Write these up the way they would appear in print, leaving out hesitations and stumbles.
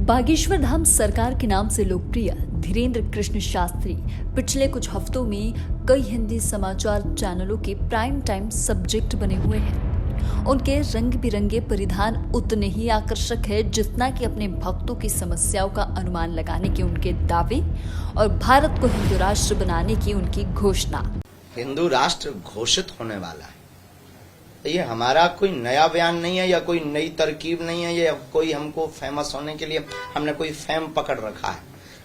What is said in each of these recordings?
बागेश्वर धाम सरकार के नाम से लोकप्रिय धीरेन्द्र कृष्ण शास्त्री पिछले कुछ हफ्तों में कई हिंदी समाचार चैनलों के प्राइम टाइम सब्जेक्ट बने हुए हैं। उनके रंग बिरंगे परिधान उतने ही आकर्षक है जितना कि अपने भक्तों की समस्याओं का अनुमान लगाने के उनके दावे और भारत को हिंदू राष्ट्र बनाने की उनकी घोषणा। हिंदू राष्ट्र घोषित होने वाला है। ये हमारा कोई नया बयान नहीं है या कोई नई तरकीब नहीं है या कोई हमको फेमस होने के लिए हमने कोई फेम पकड़ रखा है।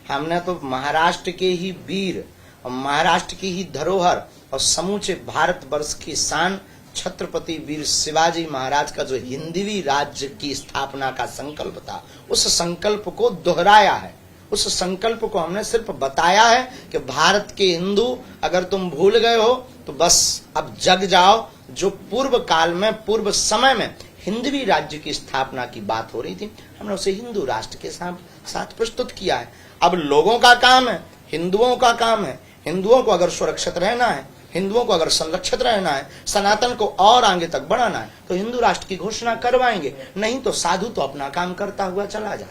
हमने तो महाराष्ट्र के ही वीर और महाराष्ट्र की ही धरोहर और समूचे भारतवर्ष की शान छत्रपति वीर शिवाजी महाराज का जो हिंदवी राज्य की स्थापना का संकल्प था, उस संकल्प को दोहराया है। उस संकल्प को हमने सिर्फ बताया है कि भारत के हिंदू अगर तुम भूल गए हो तो बस अब जग जाओ। जो पूर्व काल में पूर्व समय में हिंदवी राज्य की स्थापना की बात हो रही थी, हमने उसे हिंदू राष्ट्र के साथ प्रस्तुत किया है। अब लोगों का काम है, हिंदुओं का काम है, हिंदुओं को अगर सुरक्षित रहना है, हिंदुओं को अगर संरक्षित रहना है, सनातन को और आगे तक बढ़ाना है तो हिंदू राष्ट्र की घोषणा करवाएंगे, नहीं तो साधु तो अपना काम करता हुआ चला जा।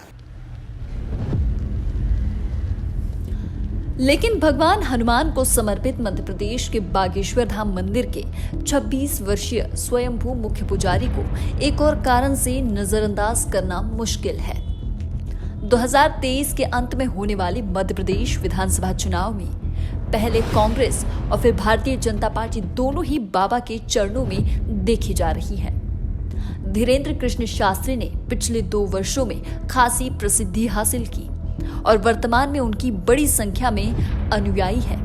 लेकिन भगवान हनुमान को समर्पित मध्य प्रदेश के बागेश्वर धाम मंदिर के 26 वर्षीय स्वयंभू मुख्य पुजारी को एक और कारण से नजरअंदाज करना मुश्किल है। 2023 के अंत में होने वाले मध्य प्रदेश विधानसभा चुनाव में पहले कांग्रेस और फिर भारतीय जनता पार्टी दोनों ही बाबा के चरणों में देखी जा रही है। धीरेन्द्र कृष्ण शास्त्री ने पिछले 2 वर्षों में खासी प्रसिद्धि हासिल की और वर्तमान में उनकी बड़ी संख्या में अनुयायी है।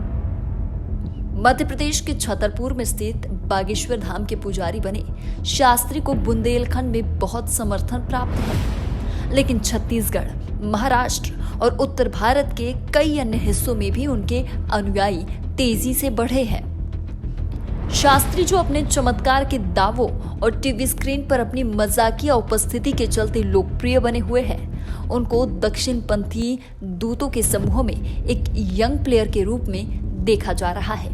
मध्य प्रदेश के छतरपुर में स्थित बागेश्वर धाम के पुजारी बने शास्त्री को बुंदेलखंड में बहुत समर्थन प्राप्त है, लेकिन छत्तीसगढ़, महाराष्ट्र और उत्तर भारत के कई अन्य हिस्सों में भी उनके अनुयायी तेजी से बढ़े हैं। शास्त्री जो अपने चमत्कार के दावों और टीवी स्क्रीन पर अपनी मजाकिया उपस्थिति के चलते लोकप्रिय बने हुए हैं, उनको दक्षिणपंथी दूतों के समूह में एक यंग प्लेयर के रूप में देखा जा रहा है,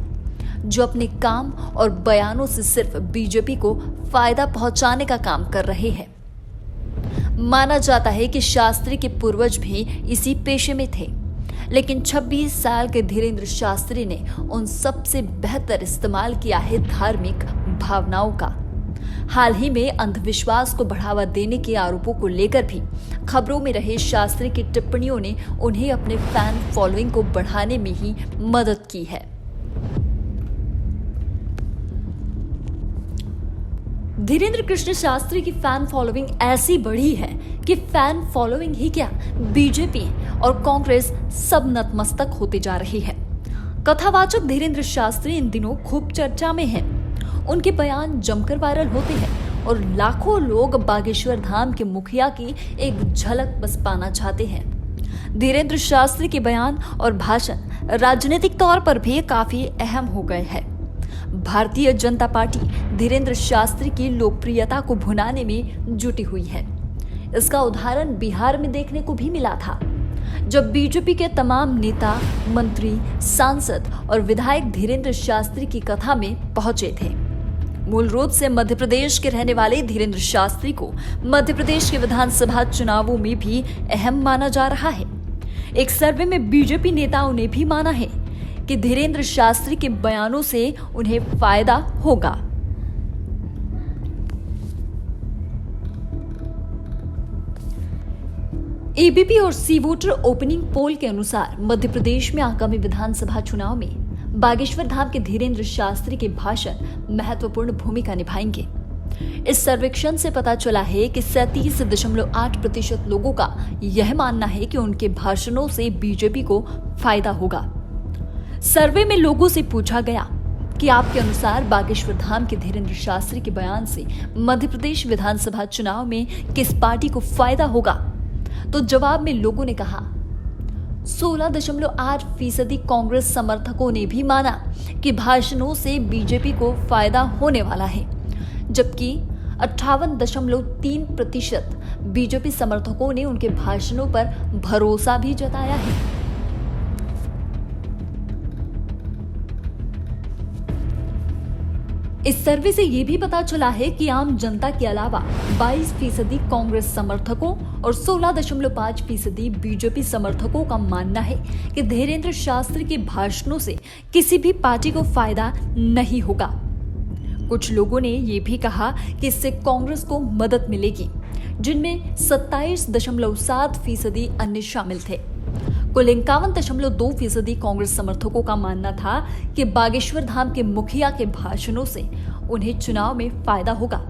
जो अपने काम और बयानों से सिर्फ बीजेपी को फायदा पहुंचाने का काम कर रहे हैं। माना जाता है कि शास्त्री के पूर्वज भी इसी पेशे में थे, लेकिन 26 साल के धीरेन्द्र शास्त्री ने उन सबसे बेहतर इस्तेमाल किया है धार्मिक भावनाओं का। हाल ही में अंधविश्वास को बढ़ावा देने के आरोपों को लेकर भी खबरों में रहे शास्त्री की टिप्पणियों ने उन्हें अपने फैन फॉलोइंग को बढ़ाने में ही मदद की है। धीरेन्द्र कृष्ण शास्त्री की फैन फॉलोइंग ऐसी बढ़ी है कि फैन फॉलोइंग ही क्या, बीजेपी और कांग्रेस सब नतमस्तक होते जा रही है। कथावाचक धीरेन्द्र शास्त्री इन दिनों खूब चर्चा में हैं। उनके बयान जमकर वायरल होते हैं और लाखों लोग बागेश्वर धाम के मुखिया की एक झलक बस पाना चाहते हैं। धीरेन्द्र शास्त्री के बयान और भाषण राजनीतिक तौर पर भी काफी अहम हो गए हैं। भारतीय जनता पार्टी धीरेन्द्र शास्त्री की लोकप्रियता को भुनाने में जुटी हुई है। इसका उदाहरण बिहार में देखने को भी मिला था, जब बीजेपी के तमाम नेता, मंत्री, सांसद और विधायक धीरेन्द्र शास्त्री की कथा में पहुंचे थे। मूल रूप से मध्य प्रदेश के रहने वाले धीरेन्द्र शास्त्री को मध्य प्रदेश के विधानसभा चुनावों में भी अहम माना जा रहा है। एक सर्वे में बीजेपी नेताओं ने भी माना है कि धीरेन्द्र शास्त्री के बयानों से उन्हें फायदा होगा। एबीपी और सी वोटर ओपनिंग पोल के अनुसार मध्य प्रदेश में आगामी विधानसभा चुनाव में बागेश्वर धाम के धीरेन्द्र शास्त्री के भाषण महत्वपूर्ण भूमिका निभाएंगे। इस सर्वेक्षण से पता चला है कि 37.8% लोगों का यह मानना है कि उनके भाषणों से बीजेपी को फायदा होगा। सर्वे में लोगों से पूछा गया कि आपके अनुसार बागेश्वर धाम के धीरेन्द्र शास्त्री के बयान से मध्य प्रदेश विधानसभा चुनाव में किस पार्टी को फायदा होगा, तो जवाब में लोगों ने कहा 16.8% कांग्रेस समर्थकों ने भी माना कि भाषणों से बीजेपी को फायदा होने वाला है, जबकि 58.3% बीजेपी समर्थकों ने उनके भाषणों पर भरोसा भी जताया है। इस सर्वे से ये भी पता चला है कि आम जनता के अलावा 22% कांग्रेस समर्थकों और 16.5% बीजेपी समर्थकों का मानना है कि धीरेन्द्र शास्त्री के भाषणों से किसी भी पार्टी को फायदा नहीं होगा। कुछ लोगों ने ये भी कहा कि इससे कांग्रेस को मदद मिलेगी, जिनमें 27.7% अन्य शामिल थे। कुल 51.2% कांग्रेस समर्थकों का मानना था कि बागेश्वर धाम के मुखिया के भाषणों से उन्हें चुनाव में फायदा होगा,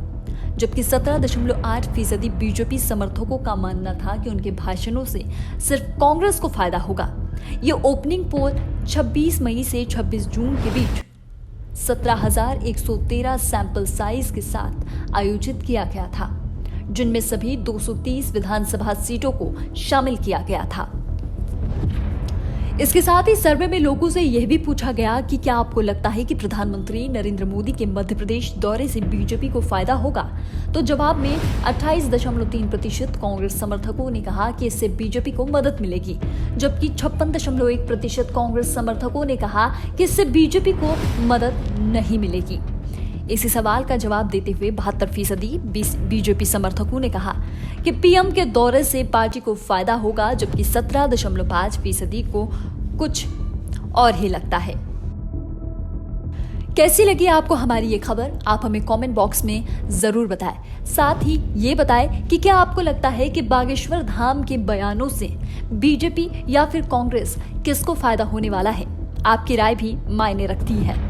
जबकि 17.8% बीजेपी समर्थकों का मानना था कि उनके भाषणों से सिर्फ कांग्रेस को फायदा होगा। ये ओपनिंग पोल 26 मई से 26 जून के बीच 17,113 सैंपल साइज के साथ आयोजित किया गया था, जिनमें सभी 230 विधानसभा सीटों को शामिल किया गया था। इसके साथ ही सर्वे में लोगों से यह भी पूछा गया कि क्या आपको लगता है कि प्रधानमंत्री नरेंद्र मोदी के मध्य प्रदेश दौरे से बीजेपी को फायदा होगा? तो जवाब में 28.3% कांग्रेस समर्थकों ने कहा कि इससे बीजेपी को मदद मिलेगी, जबकि 56.1% कांग्रेस समर्थकों ने कहा कि इससे बीजेपी को मदद नहीं मिलेगी। इसी सवाल का जवाब देते हुए 72% बीजेपी समर्थकों ने कहा कि पीएम के दौरे से पार्टी को फायदा होगा, जबकि 17.5% को कुछ और ही लगता है। कैसी लगी आपको हमारी ये खबर? आप हमें कमेंट बॉक्स में जरूर बताएं। साथ ही ये बताएं कि क्या आपको लगता है कि बागेश्वर धाम के बयानों से बीजेपी या फिर कांग्रेस किसको फायदा होने वाला है? आपकी राय भी मायने रखती है।